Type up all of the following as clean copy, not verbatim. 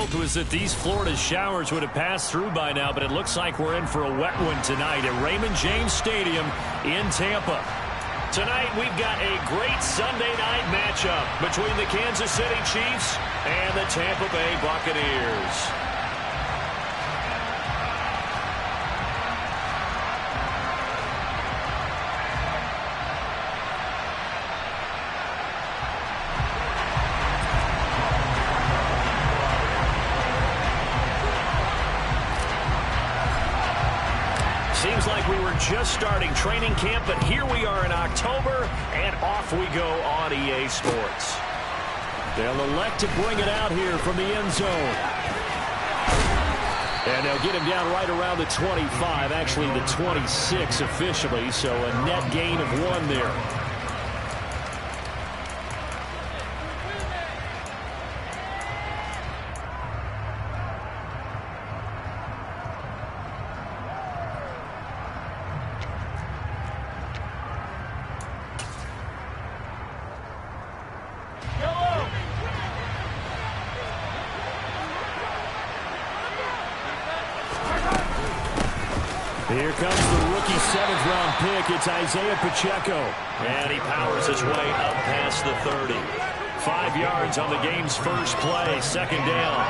hope was that these Florida showers would have passed through by now, but it looks like we're in for a wet one tonight at Raymond James Stadium in Tampa. Tonight, we've got a great Sunday night matchup between the Kansas City Chiefs and the Tampa Bay Buccaneers. Seems like we were just starting training camp, but here we are in October, and off we go on EA Sports. They'll elect to bring it out here from the end zone. And they'll get him down right around the 25, actually the 26 officially, so a net gain of 1 there. Here comes the rookie 7th-round pick. It's Isaiah Pacheco. And he powers his way up past the 30. 5 yards on the game's first play. 2nd down.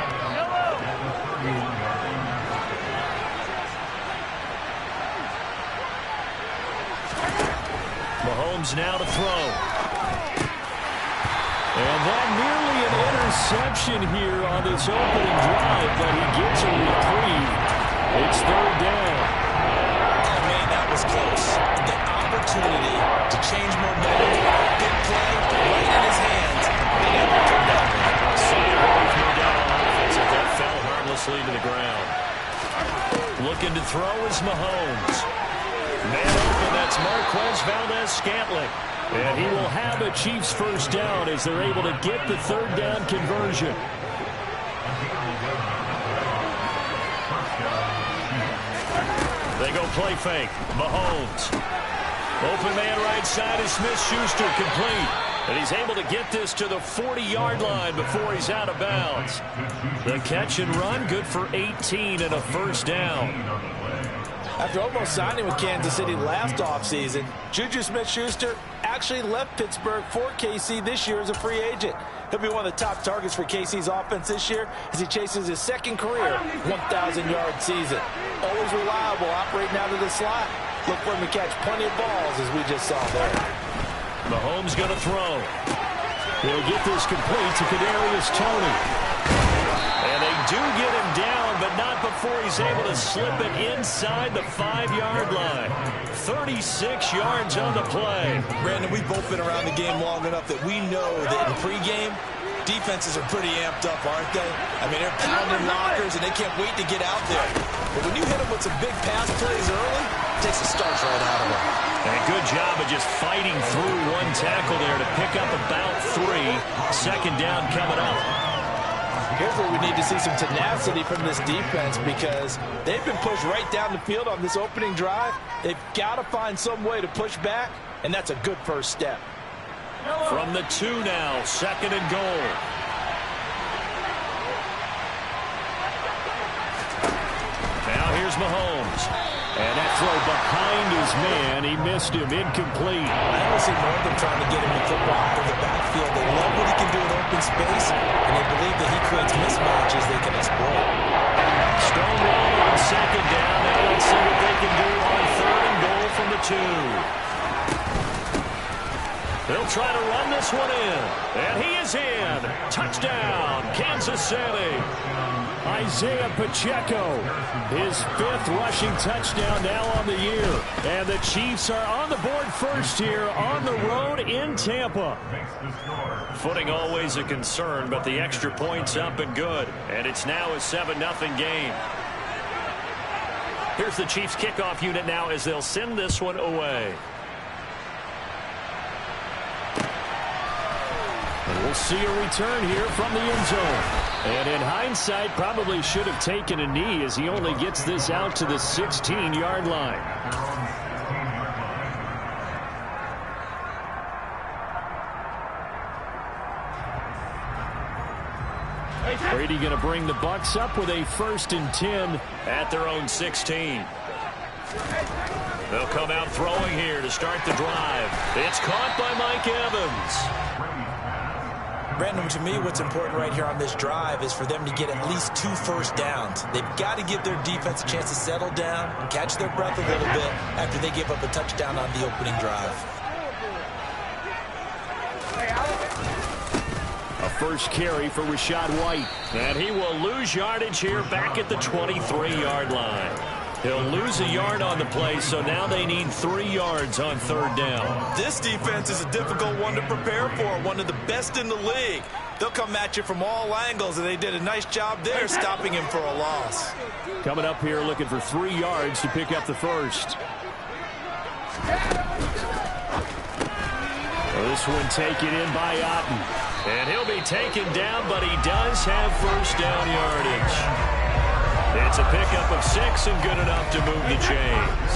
Mahomes now to throw. And that nearly an interception here on this opening drive, but he gets a reprieve. It's 3rd down. Close. The opportunity to change momentum, big play, right in his hands. He never turned out. That fell harmlessly to the ground. Looking to throw is Mahomes. Man open, that's Marquez Valdez-Scantling. And he will have a Chiefs first down as they're able to get the 3rd down conversion. They go play fake. Mahomes. Open man right side is Smith-Schuster, complete. And he's able to get this to the 40-yard line before he's out of bounds. The catch and run, good for 18 and a first down. After almost signing with Kansas City last offseason, Juju Smith-Schuster actually left Pittsburgh for KC this year as a free agent. He'll be one of the top targets for KC's offense this year as he chases his 2nd career 1,000-yard season. Always reliable, operating out of the slot. Look for him to catch plenty of balls, as we just saw there. Mahomes going to throw. He'll get this complete to Kadarius Toney. And they do get him down, but not before he's able to slip it inside the 5-yard line. 36 yards on the play. Brandon, we've both been around the game long enough that we know that in pregame, defenses are pretty amped up, aren't they? I mean, they're pounding lockers, and they can't wait to get out there. But when you hit them with some big pass plays early, it takes the starch right out of them. And a good job of just fighting through one tackle there to pick up about 3. 2nd down coming up. Here's where we need to see some tenacity from this defense because they've been pushed right down the field on this opening drive. They've got to find some way to push back, and that's a good first step. From the 2 now, 2nd and goal. Now here's Mahomes. And that throw behind his man, he missed him, incomplete. I don't see more of them trying to get him the football out of the backfield. They love what he can do in open space, and they believe that he creates mismatches they can exploit. Stonewall on 2nd down. Now let's see what they can do on 3rd and goal from the 2. They'll try to run this one in. And he is in. Touchdown, Kansas City. Isaiah Pacheco, his 5th rushing touchdown now on the year. And the Chiefs are on the board first here on the road in Tampa. Footing always a concern, but the extra point's up and good. And it's now a 7-0 game. Here's the Chiefs kickoff unit now as they'll send this one away. And we'll see a return here from the end zone. And in hindsight, probably should have taken a knee as he only gets this out to the 16-yard line. Brady going to bring the Bucs up with a 1st and 10 at their own 16. They'll come out throwing here to start the drive. It's caught by Mike Evans. Brandon, to me, what's important right here on this drive is for them to get at least 2 first downs. They've got to give their defense a chance to settle down, catch their breath a little bit after they give up a touchdown on the opening drive. A first carry for Rachaad White. And he will lose yardage here back at the 23-yard line. He'll lose a yard on the play, so now they need 3 yards on 3rd down. This defense is a difficult one to prepare for, one of the best in the league. They'll come at you from all angles, and they did a nice job there stopping him for a loss. Coming up here looking for 3 yards to pick up the first. This one taken in by Otten. And he'll be taken down, but he does have 1st down yardage. It's a pickup of 6 and good enough to move the chains.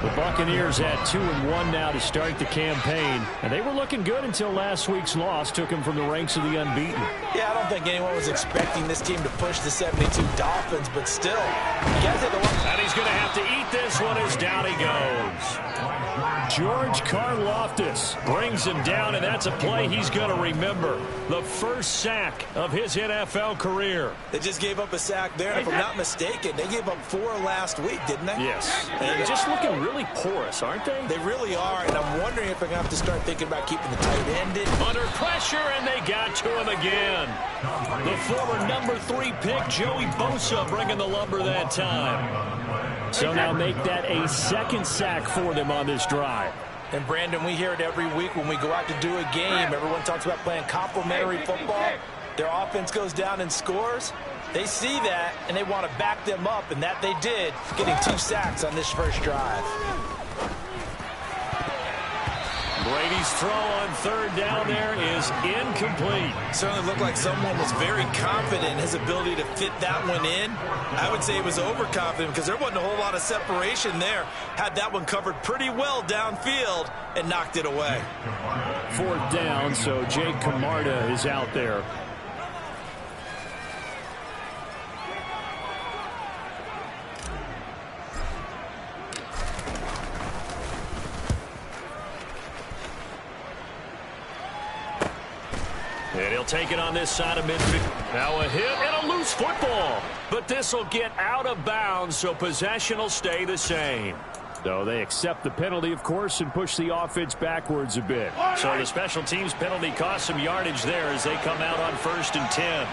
The Buccaneers at 2-1 now to start the campaign, and they were looking good until last week's loss took them from the ranks of the unbeaten. Yeah, I don't think anyone was expecting this team to push the 72 Dolphins, but still, you guys have the one. And he's going to have to eat this one as down he goes. George Karlaftis brings him down, and that's a play he's going to remember. The first sack of his NFL career. They just gave up a sack there, and if I'm not mistaken, they gave up 4 last week, didn't they? Yes. And just looking really porous, aren't they? They really are, and I'm wondering if they're going to have to start thinking about keeping the tight end in. Under pressure, and they got to him again. The former number 3 pick, Joey Bosa, bringing the lumber that time. So now make that a 2nd sack for them on this drive. And, Brandon, we hear it every week when we go out to do a game. Everyone talks about playing complementary football. Their offense goes down and scores. They see that, and they want to back them up, and that they did, getting 2 sacks on this first drive. Brady's throw on 3rd down there is incomplete. Certainly looked like someone was very confident in his ability to fit that one in. I would say he was overconfident because there wasn't a whole lot of separation there. Had that one covered pretty well downfield and knocked it away. 4th down, so Jake Camarda is out there. And he'll take it on this side of midfield. Now a hit and a loose football. But this will get out of bounds, so possession will stay the same. So they accept the penalty, of course, and push the offense backwards a bit. So the special teams penalty cost some yardage there as they come out on 1st and 10.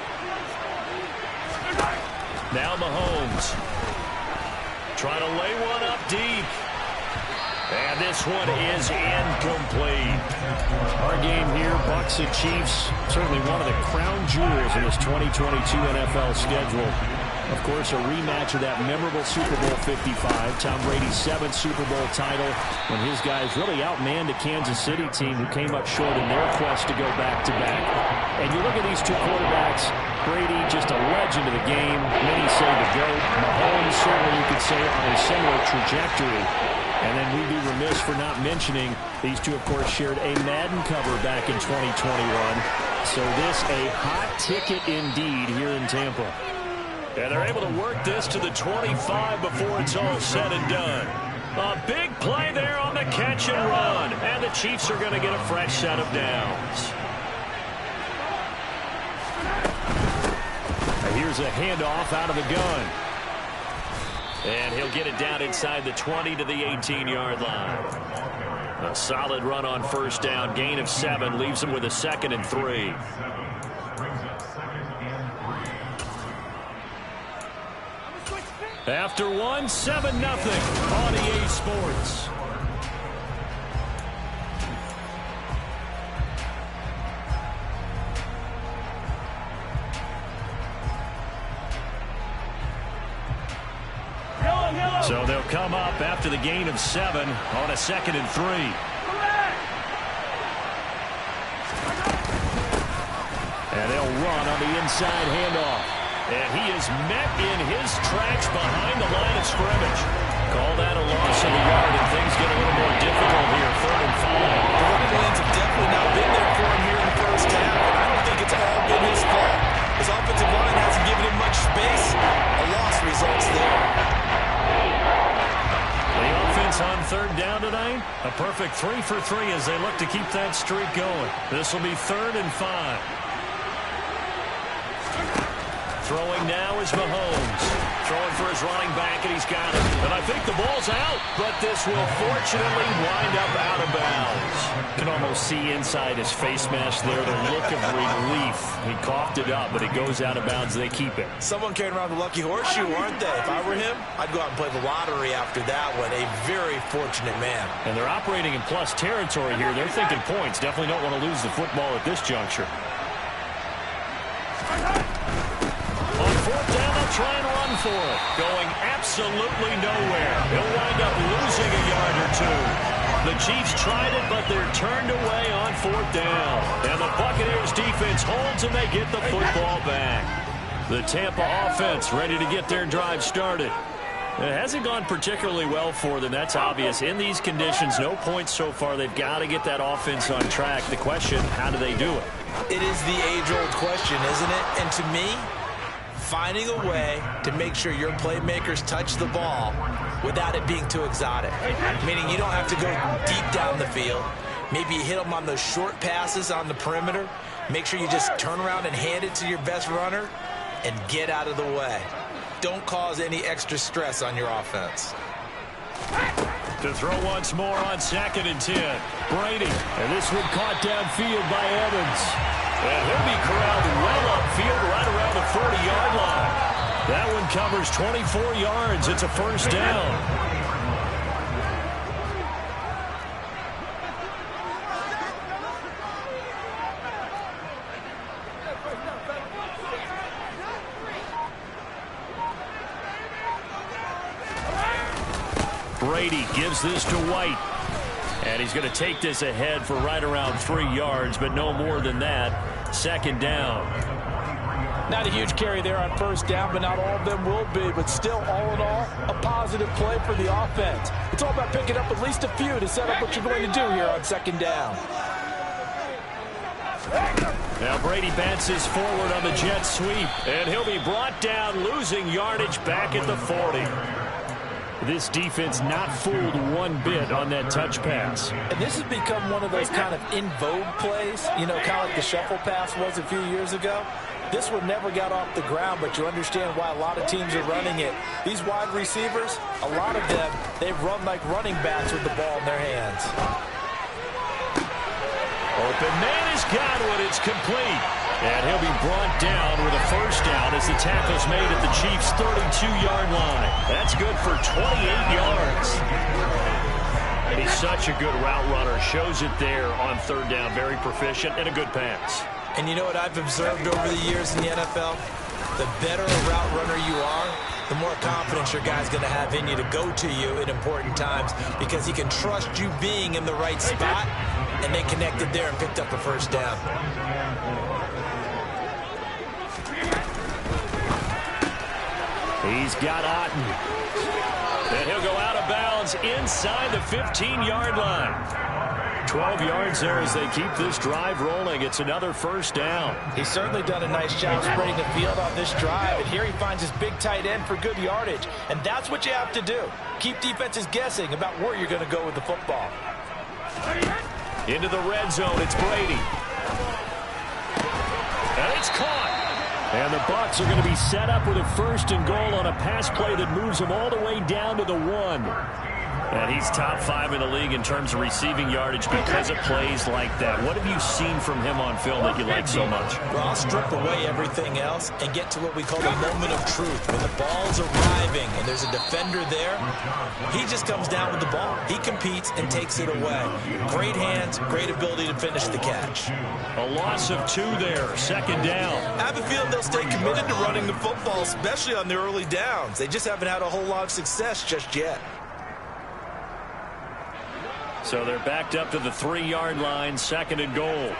Now Mahomes. Trying to lay one up deep. And this one is incomplete. Our game here, Bucs and Chiefs, certainly one of the crown jewels in this 2022 NFL schedule. Of course, a rematch of that memorable Super Bowl 55, Tom Brady's 7th Super Bowl title, when his guys really outmanned a Kansas City team who came up short in their quest to go back-to-back. And you look at these 2 quarterbacks, Brady, just a legend of the game. Many say the GOAT. Mahomes, certainly you could say, on a similar trajectory. And then we'd be remiss for not mentioning these 2, of course, shared a Madden cover back in 2021. So this a hot ticket indeed here in Tampa. And they're able to work this to the 25 before it's all said and done. A big play there on the catch and run. And the Chiefs are going to get a fresh set of downs. And here's a handoff out of the gun. And he'll get it down inside the 20 to the 18-yard line. A solid run on 1st down. Gain of 7 leaves him with a 2nd and 3. After 1, 7-0 on EA Sports. So they'll come up after the gain of 7 on a 2nd and 3. And they'll run on the inside handoff. And he is met in his tracks behind the line of scrimmage. Call that a loss of a yard, and things get a little more difficult here. 3rd and 5. The running lanes have definitely not been there for him here in the first half, and I don't think it's all been his fault. His offensive line has tonight? A perfect 3 for 3 as they look to keep that streak going. This will be 3rd and 5. Throwing now is Mahomes. Throwing for his running back, and he's got it. And I think the ball's out, but this will fortunately wind up out of bounds. You can almost see inside his face mask there the look of relief. He coughed it up, but it goes out of bounds. They keep it. Someone carrying around the lucky horseshoe, aren't they? If I were him, I'd go out and play the lottery after that one. A very fortunate man. And they're operating in plus territory here. They're thinking points. Definitely don't want to lose the football at this juncture. On 4th down, they'll try and run for it. Going absolutely nowhere. He'll wind up losing a yard or 2. The Chiefs tried it, but they're turned away on 4th down. And the Buccaneers defense holds, and they get the football back. The Tampa offense ready to get their drive started. It hasn't gone particularly well for them. That's obvious. In these conditions, no points so far. They've got to get that offense on track. The question, how do they do it? It is the age-old question, isn't it? And to me, finding a way to make sure your playmakers touch the ball without it being too exotic. Meaning you don't have to go deep down the field. Maybe you hit them on those short passes on the perimeter. Make sure you just turn around and hand it to your best runner and get out of the way. Don't cause any extra stress on your offense. To throw once more on 2nd and 10. Brady. And this one caught downfield by Evans. And he'll be corralled well upfield right around the 40-yard line. That one covers 24 yards. It's a 1st down. Brady gives this to White. And he's going to take this ahead for right around 3 yards, but no more than that. 2nd down. Not a huge carry there on 1st down, but not all of them will be. But still, all in all, a positive play for the offense. It's all about picking up at least a few to set up what you're going to do here on 2nd down. Now Brady bounces forward on the jet sweep, and he'll be brought down, losing yardage back at the 40. This defense not fooled one bit on that touch pass. And this has become one of those kind of in vogue plays, you know, kind of like the shuffle pass was a few years ago. This one never got off the ground, but you understand why a lot of teams are running it. These wide receivers, a lot of them, they've run like running backs with the ball in their hands. Open man has got one. It's complete. And he'll be brought down with a 1st down as the tackle's made at the Chiefs' 32-yard line. That's good for 28 yards. And he's such a good route runner. Shows it there on 3rd down. Very proficient and a good pass. And you know what I've observed over the years in the NFL? The better a route runner you are, the more confidence your guy's going to have in you to go to you in important times because he can trust you being in the right spot, and they connected there and picked up a 1st down. He's got Otten. And he'll go out of bounds inside the 15-yard line. 12 yards there as they keep this drive rolling. It's another 1st down. He's certainly done a nice job spreading the field on this drive. And here he finds his big tight end for good yardage. And that's what you have to do. Keep defenses guessing about where you're going to go with the football. Into the red zone, it's Brady. And it's caught. And the Bucs are going to be set up with a 1st and goal on a pass play that moves them all the way down to the 1. And he's top 5 in the league in terms of receiving yardage because of plays like that. What have you seen from him on film that you like so much? Well, I'll strip away everything else and get to what we call the moment of truth. When the ball's arriving and there's a defender there, he just comes down with the ball. He competes and takes it away. Great hands, great ability to finish the catch. A loss of 2 there, 2nd down. I have a feeling they'll stay committed to running the football, especially on the early downs. They just haven't had a whole lot of success just yet. So they're backed up to the 3-yard line, 2nd and goal.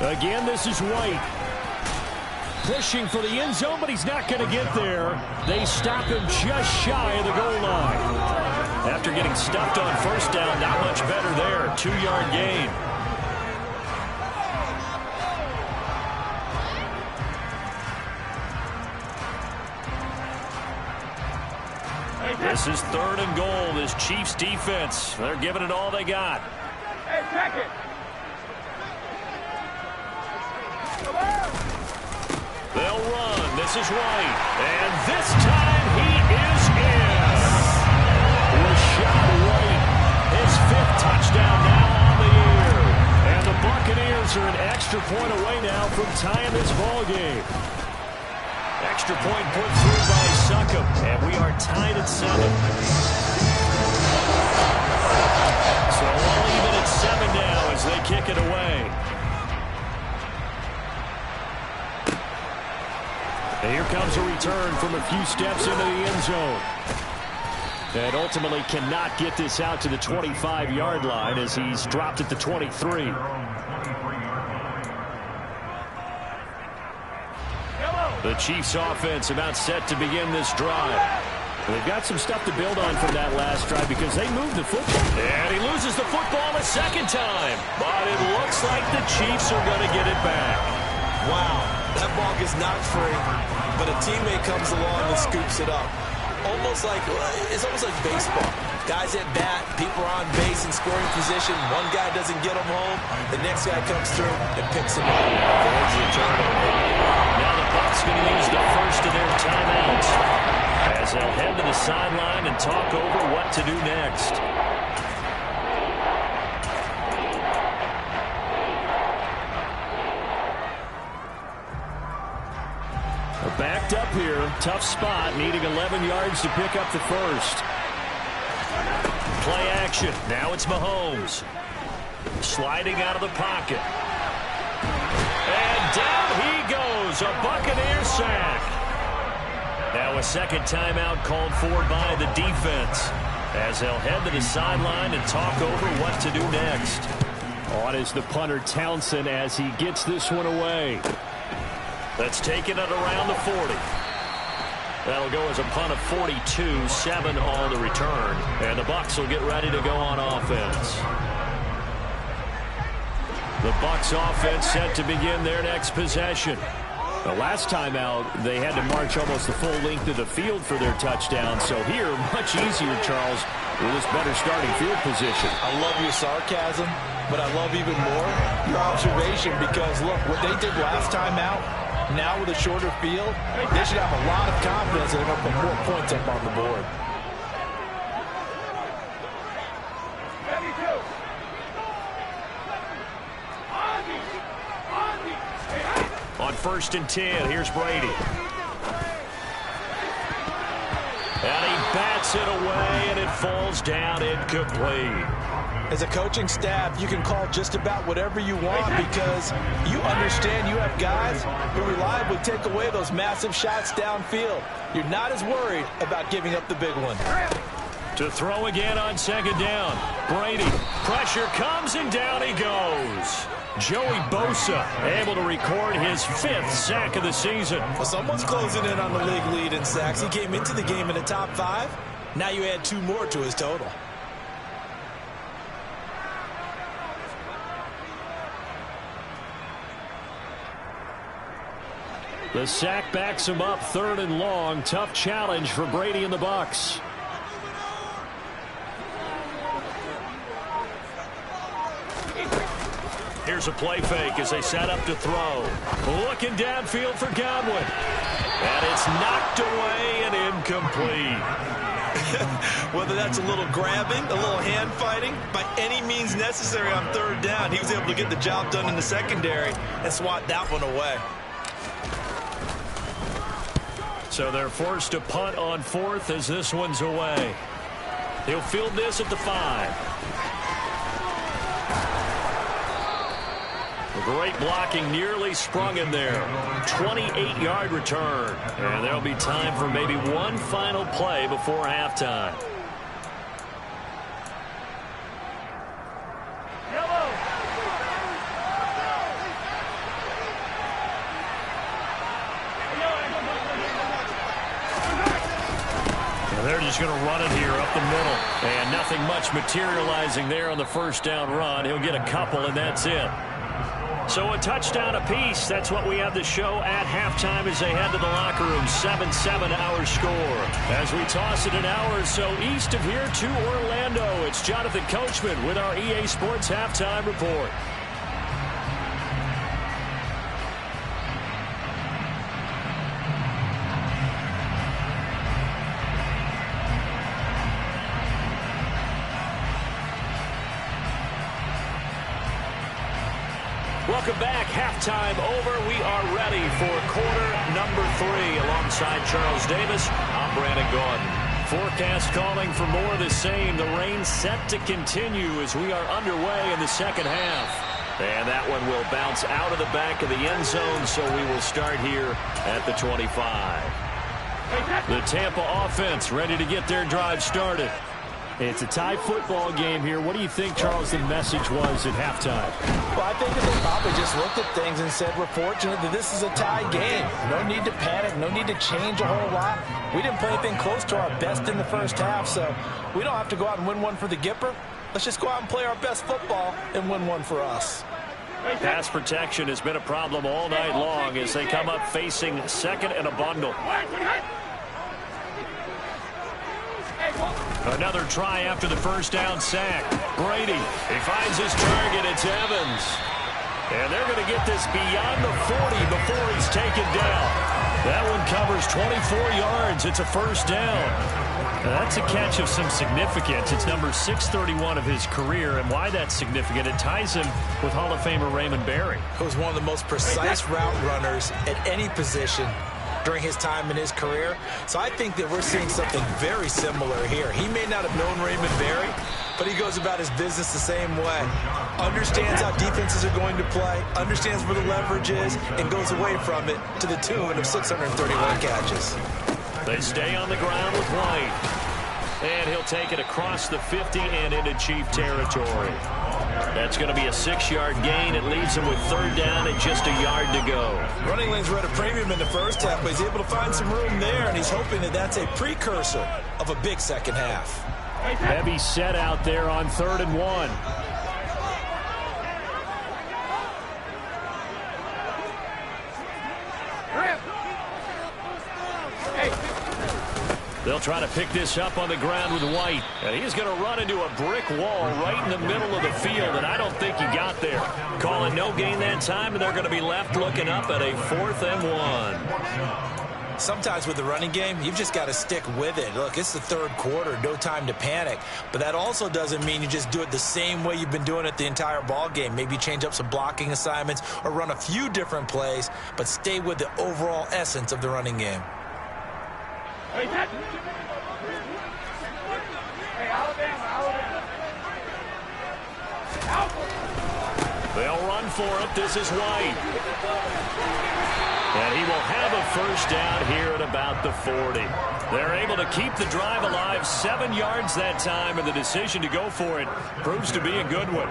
Again, this is White. Pushing for the end zone, but he's not going to get there. They stop him just shy of the goal line. After getting stuffed on 1st down, not much better there. 2-yard gain. This is 3rd and goal. This Chiefs defense, they're giving it all they got. Hey, check it. They'll run. This is White. And this time he is in. Rashad White, his 5th touchdown now on the year. And the Buccaneers are an extra point away now from tying this ball game. Extra point put through by Succop, and we are tied at 7. So all even at 7 now as they kick it away. And here comes a return from a few steps into the end zone. And ultimately cannot get this out to the 25-yard line as he's dropped at the 23. The Chiefs offense about set to begin this drive. They've got some stuff to build on from that last drive because they moved the football. And he loses the football a second time. But it looks like the Chiefs are going to get it back. Wow, that ball gets knocked free, but a teammate comes along and scoops it up. It's almost like baseball. Guys at bat, people are on base in scoring position. One guy doesn't get them home. The next guy comes through and picks them up. There's the turnover. Now the Bucs going to use the first of their timeouts as they'll head to the sideline and talk over what to do next. Backed up here, tough spot, needing 11 yards to pick up the first. Play action, now it's Mahomes. Sliding out of the pocket. And down he goes, a Buccaneer sack. Now a second timeout called for by the defense as they'll head to the sideline and talk over what to do next. On is the punter Townsend as he gets this one away. That's taken it around the 40. That'll go as a punt of 42, 7 on the return. And the Bucs will get ready to go on offense. The Bucs offense set to begin their next possession. The last time out, they had to march almost the full length of the field for their touchdown. So here, much easier, Charles, with this better starting field position. I love your sarcasm, but I love even more your observation because, look, what they did last time out, now with a shorter field, they should have a lot of confidence that they're going to put more points up on the board. On 1st and 10, here's Brady. And he bats it away, and it falls down incomplete. As a coaching staff, you can call just about whatever you want because you understand you have guys who reliably take away those massive shots downfield. You're not as worried about giving up the big one. To throw again on 2nd down. Brady, pressure comes, and down he goes. Joey Bosa able to record his 5th sack of the season. Well, someone's closing in on the league lead in sacks. He came into the game in the top 5. Now you add 2 more to his total. The sack backs him up, 3rd and long. Tough challenge for Brady and the Bucs. Here's a play fake as they set up to throw. Looking downfield for Godwin. And it's knocked away and incomplete. Whether that's a little grabbing, a little hand fighting, by any means necessary on 3rd down, he was able to get the job done in the secondary and swat that one away. So they're forced to punt on 4th as this one's away. He'll field this at the 5. Great blocking, nearly sprung in there. 28-yard return. And there'll be time for maybe one final play before halftime. They're just going to run it here up the middle. And nothing much materializing there on the 1st down run. He'll get a couple, and that's it. So a touchdown apiece. That's what we have to show at halftime as they head to the locker room. 7-7 our score. As we toss it an hour or so east of here to Orlando, it's Jonathan Coachman with our EA Sports Halftime Report. Welcome back. Halftime over. We are ready for quarter number 3. Alongside Charles Davis, I'm Brandon Gordon. Forecast calling for more of the same. The rain set to continue as we are underway in the second half. And that one will bounce out of the back of the end zone, so we will start here at the 25. The Tampa offense ready to get their drive started. It's a tie football game here. What do you think, Charles, the message was at halftime? Well, I think that they probably just looked at things and said, we're fortunate that this is a tie game. No need to panic. No need to change a whole lot. We didn't play anything close to our best in the first half, so we don't have to go out and win one for the Gipper. Let's just go out and play our best football and win one for us. Pass protection has been a problem all night long as they come up facing second and a bundle. Another try after the first down sack. Brady, he finds his target. It's Evans. And they're going to get this beyond the 40 before he's taken down. That one covers 24 yards. It's a first down. Now, that's a catch of some significance. It's number 631 of his career, and why that's significant, it ties him with Hall of Famer Raymond Berry. He was one of the most precise route runners at any position during his time in his career. So I think that we're seeing something very similar here. He may not have known Raymond Berry, but he goes about his business the same way. Understands how defenses are going to play, understands where the leverage is, and goes away from it to the tune of 631 catches. They stay on the ground with White. And he'll take it across the 50 and into Chief territory. That's going to be a 6-yard gain. It leaves him with third down and just a yard to go. Running lanes were at a premium in the first half, but he's able to find some room there, and he's hoping that that's a precursor of a big second half. Heavy set out there on 3rd and 1. They'll try to pick this up on the ground with White. And he's going to run into a brick wall right in the middle of the field, and I don't think he got there. Calling no gain that time, and they're going to be left looking up at a 4th and 1. Sometimes with the running game, you've just got to stick with it. Look, it's the third quarter, no time to panic. But that also doesn't mean you just do it the same way you've been doing it the entire ball game. Maybe change up some blocking assignments or run a few different plays, but stay with the overall essence of the running game. They'll run for it. This is White. And he will have a first down here at about the 40. They're able to keep the drive alive. 7 yards that time, and the decision to go for it proves to be a good one.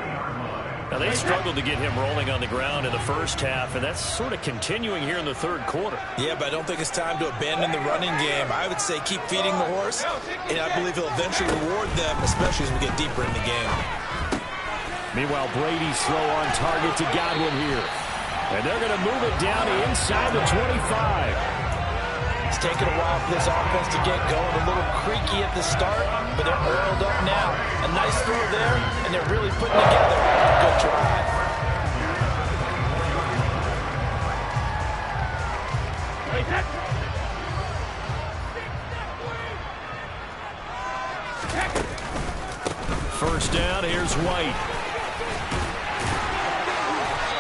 Now, they struggled to get him rolling on the ground in the first half, and that's sort of continuing here in the third quarter. Yeah, but I don't think it's time to abandon the running game. I would say keep feeding the horse, and I believe he'll eventually reward them, especially as we get deeper in the game. Meanwhile, Brady's slow on target to Godwin here. And they're going to move it down inside the 25. It's taken a while for this offense to get going. A little creaky at the start, but they're oiled up now. A nice throw there, and they're really putting together a good drive. First down, here's White.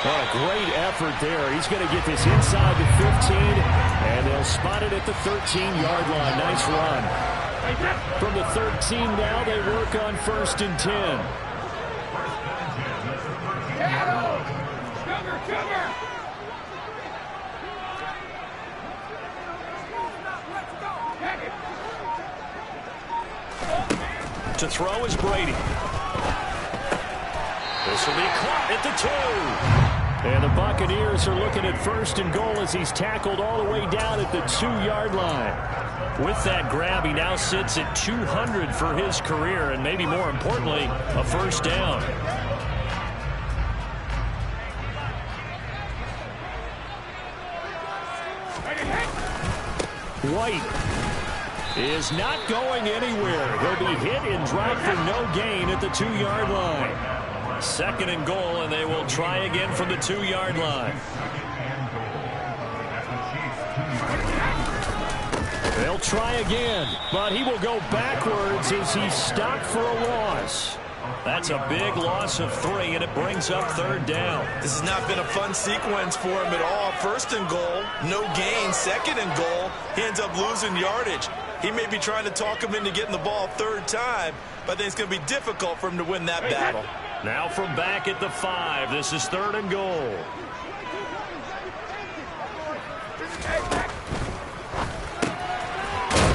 Oh, great effort there. He's going to get this inside the 15, and they'll spot it at the 13-yard line. Nice run. From the 13 now, they work on 1st and 10. To throw is Brady. This will be caught at the 2. And the Buccaneers are looking at 1st and goal as he's tackled all the way down at the 2-yard line. With that grab, he now sits at 200 for his career, and maybe more importantly, a first down. White is not going anywhere. He'll be hit and dropped for no gain at the 2-yard line. Second and goal, and they will try again from the 2-yard line. They'll try again, but he will go backwards as he's stopped for a loss. That's a big loss of 3, and it brings up 3rd down. This has not been a fun sequence for him at all. 1st and goal, no gain. 2nd and goal, he ends up losing yardage. He may be trying to talk him into getting the ball 3rd time, but I think it's going to be difficult for him to win that battle. Now from back at the 5, this is 3rd and goal.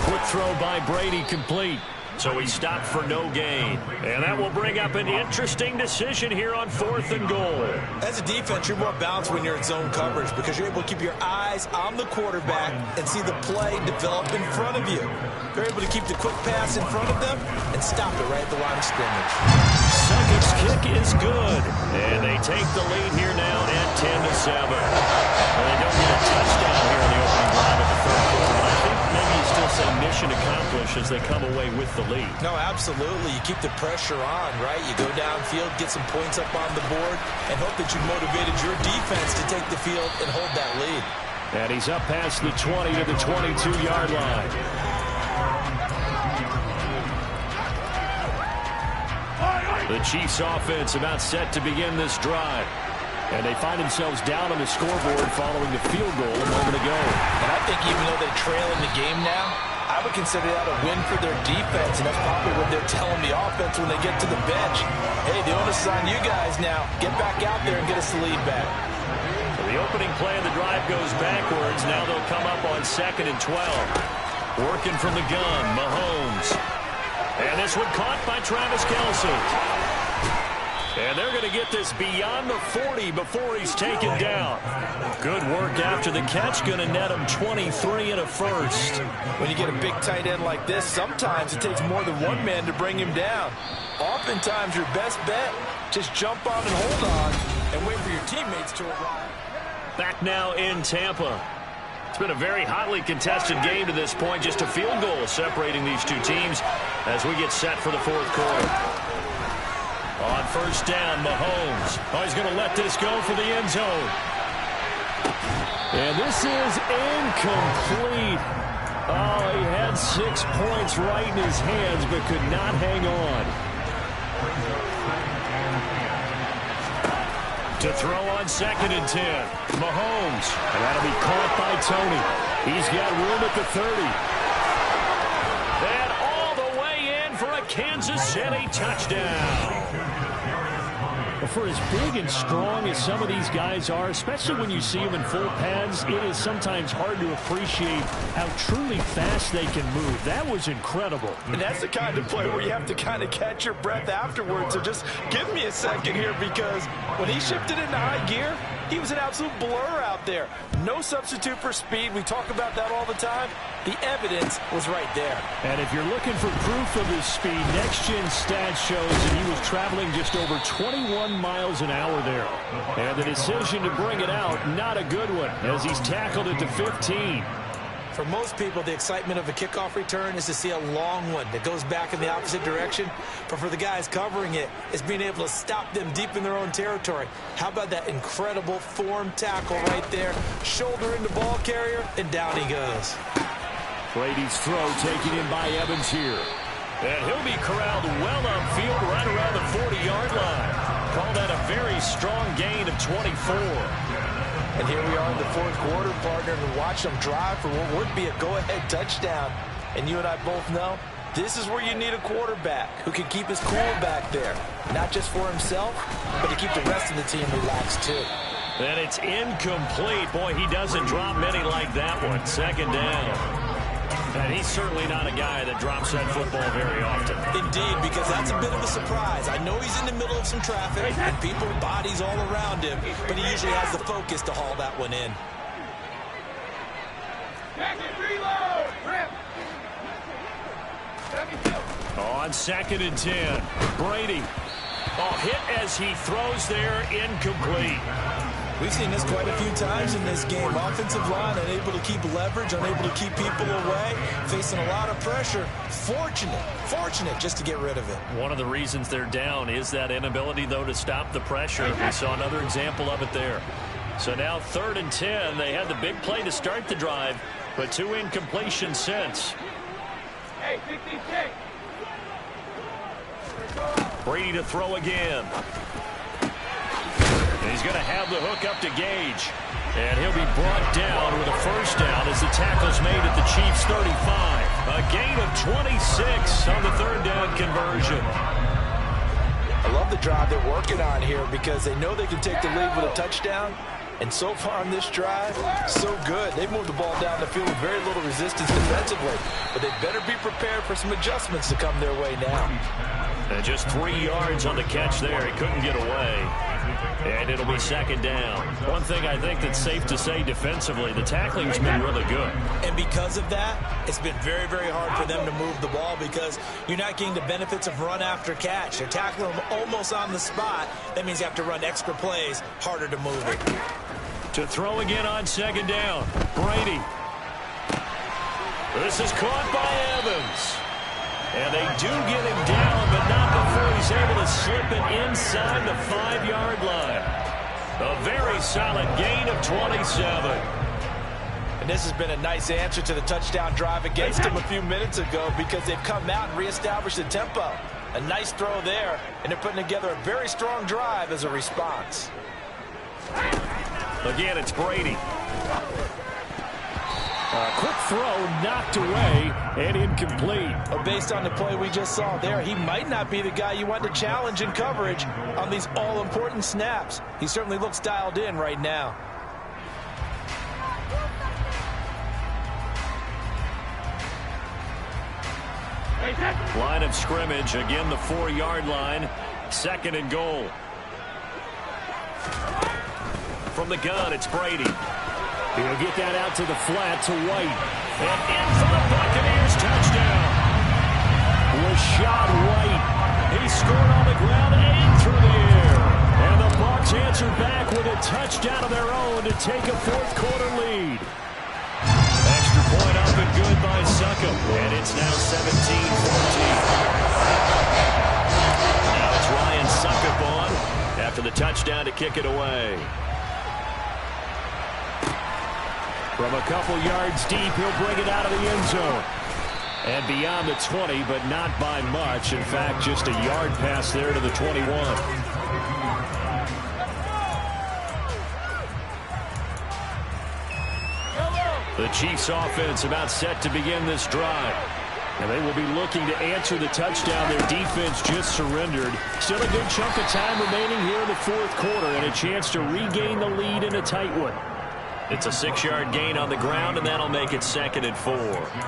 Quick throw by Brady, complete. So he stopped for no gain. And that will bring up an interesting decision here on 4th and goal. As a defense, you're more balanced when you're in zone coverage because you're able to keep your eyes on the quarterback and see the play develop in front of you. You're able to keep the quick pass in front of them and stop it right at the line of scrimmage. Second's kick is good. And they take the lead here now at 10-7. Well, they don't get a touchdown here in the opening drive of the 3rd quarter, but I think maybe you still say mission accomplished as they come away with the lead. No, absolutely. You keep the pressure on, right? You go downfield, get some points up on the board, and hope that you've motivated your defense to take the field and hold that lead. And he's up past the 20 to the 22-yard line. The Chiefs offense about set to begin this drive. And they find themselves down on the scoreboard following the field goal a moment ago. And I think even though they're trailing the game now, I would consider that a win for their defense, and that's probably what they're telling the offense when they get to the bench. Hey, the onus is on you guys now. Get back out there and get us the lead back. So the opening play of the drive goes backwards. Now they'll come up on 2nd and 12. Working from the gun, Mahomes. And this one caught by Travis Kelce. And they're going to get this beyond the 40 before he's taken down. Good work after the catch. Going to net him 23 and a first. When you get a big tight end like this, sometimes it takes more than one man to bring him down. Oftentimes, your best bet, just jump on and hold on and wait for your teammates to arrive. Back now in Tampa. It's been a very hotly contested game to this point. Just a field goal separating these two teams as we get set for the 4th quarter. On 1st down, Mahomes. Oh, he's going to let this go for the end zone. And this is incomplete. Oh, he had 6 points right in his hands, but could not hang on. To throw on 2nd and 10. Mahomes. And that'll be caught by Tony. He's got room at the 30. And all the way in for a Kansas City touchdown. For as big and strong as some of these guys are, especially when you see them in full pads, it is sometimes hard to appreciate how truly fast they can move. That was incredible. And that's the kind of play where you have to kind of catch your breath afterwards. So just give me a second here, because when he shifted into high gear, he was an absolute blur out there. No substitute for speed. We talk about that all the time. The evidence was right there. And if you're looking for proof of his speed, Next Gen Stats shows that he was traveling just over 21 miles an hour there. And the decision to bring it out, not a good one, as he's tackled at the 15. For most people, the excitement of a kickoff return is to see a long one that goes back in the opposite direction. But for the guys covering it, it's being able to stop them deep in their own territory. How about that incredible form tackle right there? Shoulder into ball carrier, and down he goes. Brady's throw taken in by Evans here. And he'll be corralled well upfield right around the 40-yard line. Call that a very strong gain of 24. And here we are in the 4th quarter, partner, and watch them drive for what would be a go-ahead touchdown. And you and I both know this is where you need a quarterback who can keep his cool back there. Not just for himself, but to keep the rest of the team relaxed too. And it's incomplete. Boy, he doesn't drop many like that one. 2nd down. And he's certainly not a guy that drops that football very often. Indeed, because that's a bit of a surprise. I know he's in the middle of some traffic and people, bodies all around him, but he usually has the focus to haul that one in. On 2nd and 10, Brady. Oh, hit as he throws there, incomplete. We've seen this quite a few times in this game. Offensive line unable to keep leverage, unable to keep people away, facing a lot of pressure. Fortunate just to get rid of it. One of the reasons they're down is that inability, though, to stop the pressure. We saw another example of it there. So now 3rd and 10. They had the big play to start the drive, but 2 incompletions since. Hey, 56. Brady to throw again. And he's going to have the hook up to Gage. And he'll be brought down with a first down as the tackle's made at the Chiefs' 35. A gain of 26 on the 3rd down conversion. I love the drive they're working on here because they know they can take the lead with a touchdown. And so far on this drive, so good. They've moved the ball down the field with very little resistance defensively. But they better be prepared for some adjustments to come their way now. And just 3 yards on the catch there. He couldn't get away. And it'll be 2nd down. One thing I think that's safe to say defensively, the tackling's been really good. And because of that, it's been very, very hard for them to move the ball because you're not getting the benefits of run after catch. They're tackling them almost on the spot. That means you have to run extra plays, harder to move it. To throw again on 2nd down. Brady. This is caught by Evans. And they do get him down, but not before he's able to slip it inside the 5-yard line. A very solid gain of 27. And this has been a nice answer to the touchdown drive against them a few minutes ago because they've come out and reestablished the tempo. A nice throw there, and they're putting together a very strong drive as a response. Again, it's Brady. Quick throw knocked away and incomplete. Based on the play we just saw there, he might not be the guy you want to challenge in coverage on these all-important snaps. He certainly looks dialed in right now. Line of scrimmage, again the 4-yard line. 2nd and goal. From the gun, it's Brady. He'll get that out to the flat to White. And in for the Buccaneers touchdown. Rashad White. He scored on the ground and through the air. And the Bucs answer back with a touchdown of their own to take a 4th quarter lead. Extra point up and good by Succop. And it's now 17-14. Now it's Ryan Succop on after the touchdown to kick it away. From a couple yards deep, he'll bring it out of the end zone. And beyond the 20, but not by much. In fact, just a yard pass there to the 21. The Chiefs offense about set to begin this drive. And they will be looking to answer the touchdown their defense just surrendered. Still a good chunk of time remaining here in the 4th quarter and a chance to regain the lead in a tight one. It's a 6-yard gain on the ground, and that'll make it 2nd and 4.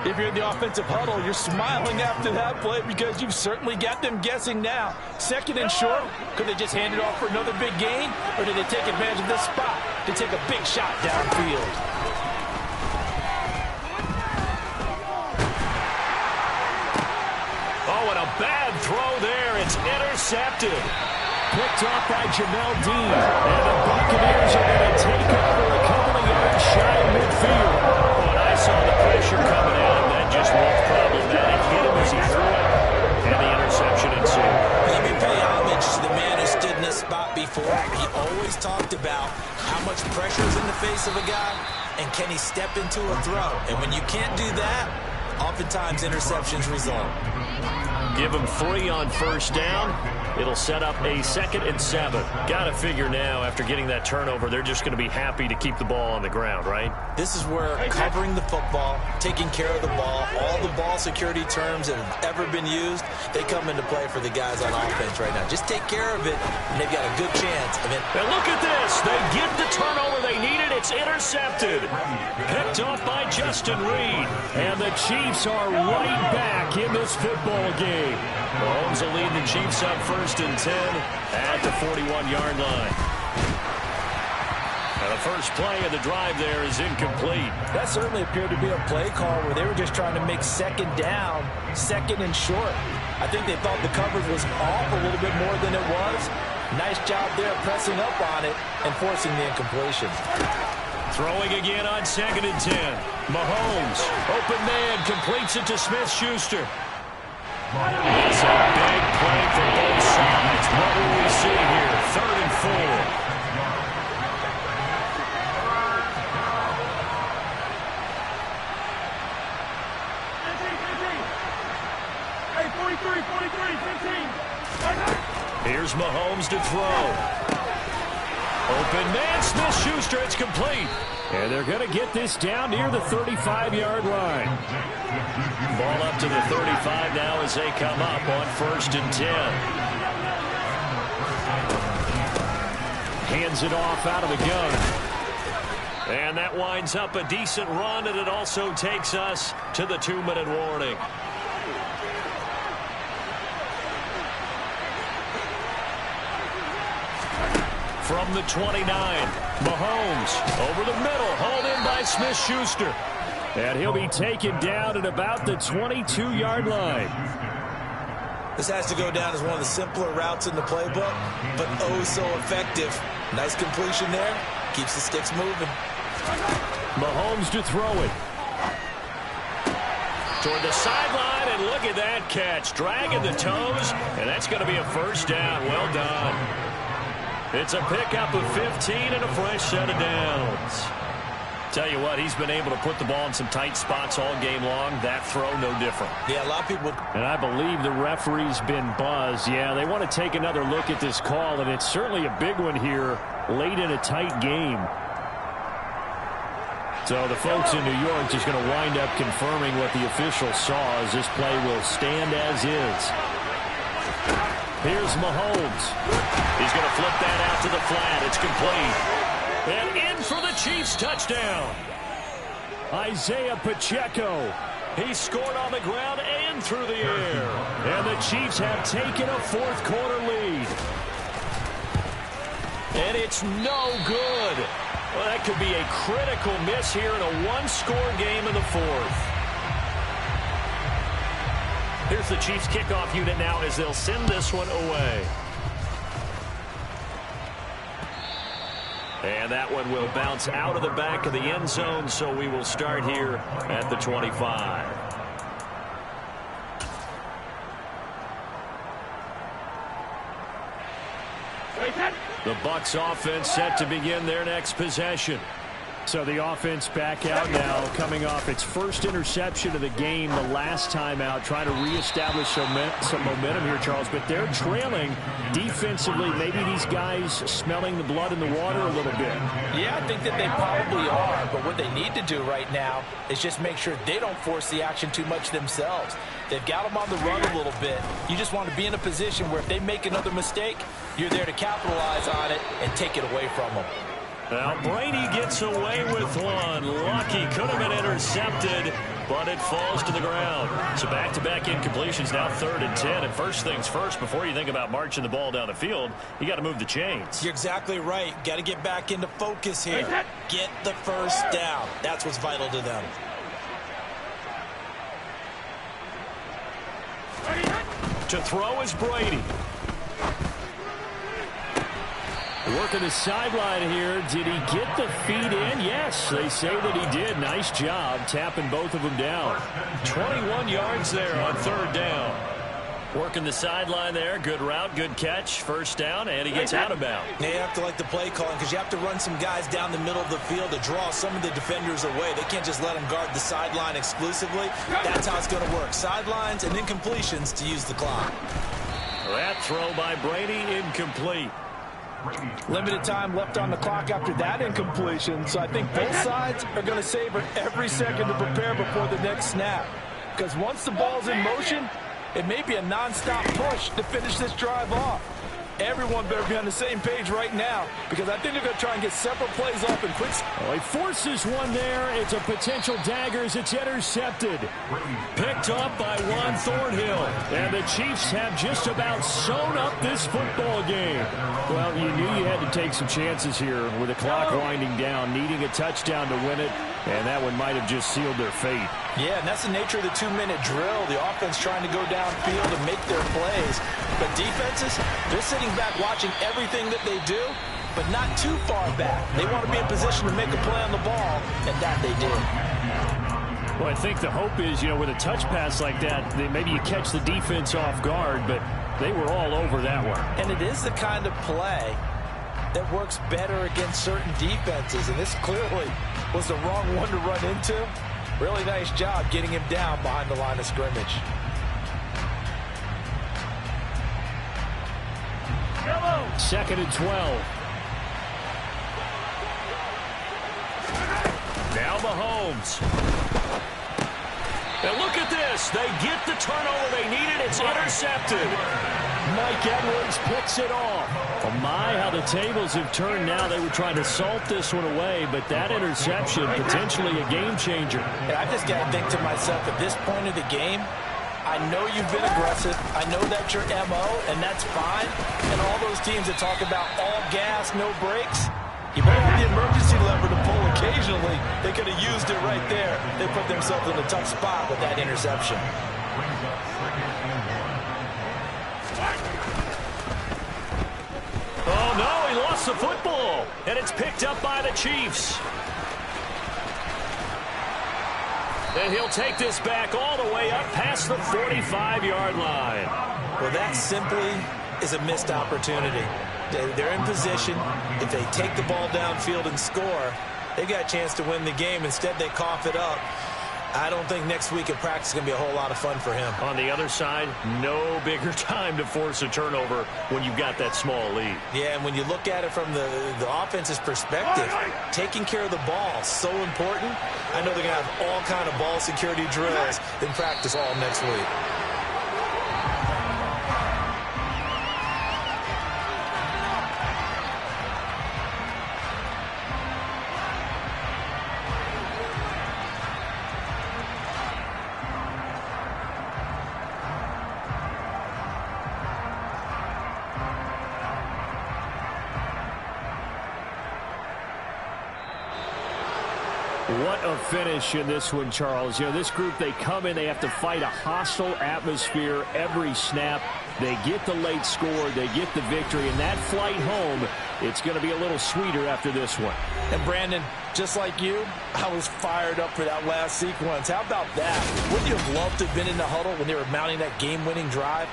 If you're in the offensive huddle, you're smiling after that play because you've certainly got them guessing now. 2nd and short, could they just hand it off for another big gain, or did they take advantage of this spot to take a big shot downfield? Oh, and a bad throw there. It's intercepted. Picked off by Jamel Dean. And the Buccaneers are going to take over a couple of yards shy of midfield. When I saw the pressure coming at him, that just looked problematic. Hit him as he threw it, and the interception ensued. Let me pay homage to the man who stood in this spot before. He always talked about how much pressure is in the face of a guy, and can he step into a throw. And when you can't do that, oftentimes interceptions result. Give him 3 on first down. It'll set up a 2nd and 7. Got to figure now, after getting that turnover, they're just going to be happy to keep the ball on the ground, right? This is where covering the football, taking care of the ball, all the ball security terms that have ever been used, they come into play for the guys on offense right now. Just take care of it, and they've got a good chance. And look at this. They get the turnover they needed. It's intercepted. Picked off by Justin Reed. And the Chiefs are right back in this football game. Mahomes will lead the Chiefs up 1st and 10 at the 41-yard line. Now the first play of the drive there is incomplete. That certainly appeared to be a play call where they were just trying to make 2nd down, 2nd and short. I think they thought the coverage was off a little bit more than it was. Nice job there pressing up on it and forcing the incompletion. Throwing again on 2nd and 10. Mahomes, open man, completes it to Smith-Schuster. It's a big play for both sides. What will we see here? 3rd and 4. Here's Mahomes to throw. Open man, Smith-Schuster, it's complete. And they're going to get this down near the 35-yard line. Ball up to the 35 now as they come up on 1st and 10. Hands it off out of the gun. And that winds up a decent run, and it also takes us to the 2-minute warning. From the 29, Mahomes over the middle, hauled in by Smith-Schuster. And he'll be taken down at about the 22-yard line. This has to go down as one of the simpler routes in the playbook, but oh so effective. Nice completion there. Keeps the sticks moving. Mahomes to throw it. Toward the sideline, and look at that catch. Dragging the toes, and that's going to be a 1st down. Well done. It's a pickup of 15 and a fresh set of downs. Tell you what, he's been able to put the ball in some tight spots all game long. That throw, no different. Yeah, a lot of people. And I believe the referee's been buzzed. Yeah, they want to take another look at this call, and it's certainly a big one here late in a tight game. So the folks in New York just going to wind up confirming what the official saw as this play will stand as is. Here's Mahomes. He's going to flip that out to the flat. It's complete. And in for the Chiefs touchdown. Isaiah Pacheco. He scored on the ground and through the air. And the Chiefs have taken a 4th quarter lead. And it's no good. Well, that could be a critical miss here in a 1-score game in the 4th. Here's the Chiefs kickoff unit now as they'll send this one away. And that one will bounce out of the back of the end zone, so we will start here at the 25. The Bucs offense set to begin their next possession. So the offense back out now, coming off its first interception of the game the last time out, trying to reestablish some momentum here, Charles. But they're trailing defensively. Maybe these guys smelling the blood in the water a little bit. Yeah, I think that they probably are. But what they need to do right now is just make sure they don't force the action too much themselves. They've got them on the run a little bit. You just want to be in a position where if they make another mistake, you're there to capitalize on it and take it away from them. Now Brady gets away with one. Lucky, could have been intercepted, but it falls to the ground. So back-to-back incompletions, now 3rd and 10. And first things first, before you think about marching the ball down the field, you got to move the chains. You're exactly right. Got to get back into focus here. Get the 1st down. That's what's vital to them. To throw is Brady. Working the sideline here. Did he get the feet in? Yes, they say that he did. Nice job tapping both of them down. 21 yards there on 3rd down. Working the sideline there. Good route, good catch. 1st down, and he gets out of bounds. Now you have to like the play calling because you have to run some guys down the middle of the field to draw some of the defenders away. They can't just let them guard the sideline exclusively. That's how it's going to work. Sidelines and incompletions to use the clock. That throw by Brady incomplete. Limited time left on the clock after that incompletion, so I think both sides are going to savor every second to prepare before the next snap. Because once the ball's in motion, it may be a non-stop push to finish this drive off. Everyone better be on the same page right now because I think they're going to try and get several plays off in quick. Oh, he forces one there. It's a potential dagger as it's intercepted. Picked up by Juan Thornhill. And the Chiefs have just about sewn up this football game. Well, you knew you had to take some chances here with the clock winding down, needing a touchdown to win it. And that one might have just sealed their fate. Yeah, and that's the nature of the 2-minute drill. The offense trying to go downfield and make their plays. But defenses, they're sitting back watching everything that they do, but not too far back. They want to be in position to make a play on the ball, and that they did. Well, I think the hope is, with a touch pass like that, maybe you catch the defense off guard, but they were all over that one. And it is the kind of play that works better against certain defenses, and this clearly was the wrong one to run into. Really nice job getting him down behind the line of scrimmage. Second and 12. Now Mahomes. And look at this. They get the turnover they needed. It's intercepted. Mike Edwards picks it off. Oh my, how the tables have turned now. They were trying to salt this one away, but that interception, potentially a game changer. And I just got to think to myself, at this point of the game, I know you've been aggressive. I know that's your MO, and that's fine. And all those teams that talk about all gas, no brakes, you better have the emergency lever to pull occasionally. They could have used it right there. They put themselves in a tough spot with that interception. Oh, no, he lost the football, and it's picked up by the Chiefs. And he'll take this back all the way up past the 45-yard line. Well, that simply is a missed opportunity. They're in position. If they take the ball downfield and score, they got a chance to win the game. Instead, they cough it up. I don't think next week at practice is going to be a whole lot of fun for him. On the other side, no bigger time to force a turnover when you've got that small lead. Yeah, and when you look at it from the offense's perspective, taking care of the ball is so important. I know they're going to have all kind of ball security drills in practice all next week. What a finish in this one, Charles. This group, they come in, they have to fight a hostile atmosphere every snap. They get the late score, they get the victory, and that flight home, it's going to be a little sweeter after this one. And Brandon, just like you, I was fired up for that last sequence. How about that? Wouldn't you have loved to have been in the huddle when they were mounting that game-winning drive?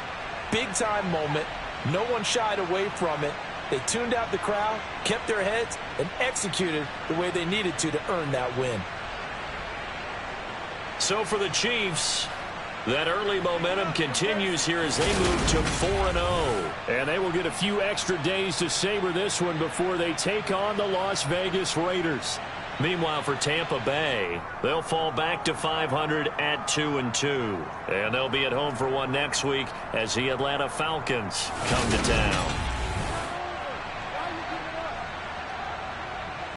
Big-time moment. No one shied away from it. They tuned out the crowd, kept their heads, and executed the way they needed to earn that win. So for the Chiefs, that early momentum continues here as they move to 4-0. And they will get a few extra days to savor this one before they take on the Las Vegas Raiders. Meanwhile, for Tampa Bay, they'll fall back to 500 at 2-2. And they'll be at home for one next week as the Atlanta Falcons come to town.